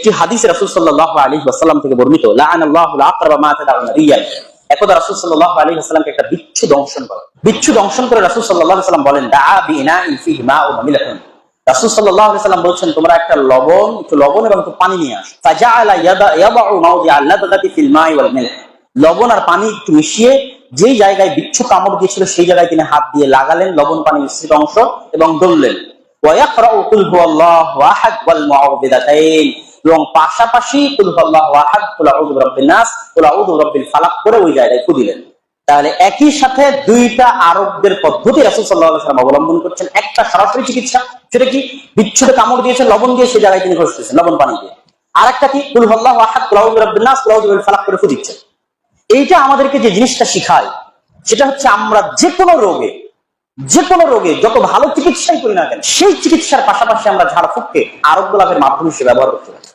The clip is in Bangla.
একটি হাদিস রাসূল সাল্লাল্লাহু আলাইহি ওয়াসাল্লাম থেকে বর্ণিত, লাআনাল্লাহুল আকরাবা মা তাদউ নাবিয়্যান। একদা রাসূল সাল্লাল্লাহু আলাইহি ওয়াসাল্লামকে একটা বিচ্ছু দংশন করে। বিচ্ছু দংশন করে রাসূল সাল্লাল্লাহু আলাইহি ওয়াসাল্লাম বলেন, দাআ বিনাইন ফিহি মাউন ওয়া মিলহুন। রাসূল সাল্লাল্লাহু আলাইহি ওয়াসাল্লাম বলছেন, তোমরা একটু লবণ এবং একটু পানি নিয়ে আসো। ফাজাআলা ইয়াদাউ মাউদিআ লাযগাতি ফিল মাই ওয়াল মিলহ। লবণ আর পানি একটু মিশিয়ে যেই জায়গায় বিচ্ছু কামড় দিয়েছিল সেই জায়গায় তিনি হাত দিয়ে লাগালেন লবণ পানি মিশ্রিত অংশ এবং দললেন। ওয়া ইয়াকরাউ কুল হুয়াল্লাহু আহাদ ওয়াল মুআউযিদাতাইন, এবং পাশাপাশি কুল হুয়াল্লাহু আহাদ, কুল আউযু বিরাব্বিন নাস, কুল আউযু বিরাব্বিল ফালাক করে ওই জায়গায় ফু দিলেন। তাহলে একই সাথে দুইটা আরোগ্যের পদ্ধতি রাসূল সাল্লাল্লাহু আলাইহি ওয়াসাল্লাম অবলম্বন করছেন। একটা সরাসরি চিকিৎসা, সেটা কি বিচ্ছুতে কামড় দিয়েছে লবণ দিয়ে সেই জায়গায় তিনি ঘষতেছেন লবণ পানি দিয়ে। আরেকটা কি কুল হুয়াল্লাহু আহাদ, কুল আউযু বিরাব্বিন নাস, কুল আউযু বিরাব্বিল ফালাক করে ফু দিচ্ছেন। এইটা আমাদেরকে যে জিনিসটা শিখায় সেটা হচ্ছে আমরা যে কোনো রোগে যত ভালো চিকিৎসাই করি না কেন, সেই চিকিৎসার পাশাপাশি আমরা ঝাড়ফুঁককে আরোগ্য লাভের মাধ্যম হিসেবে ব্যবহার করতে পারি।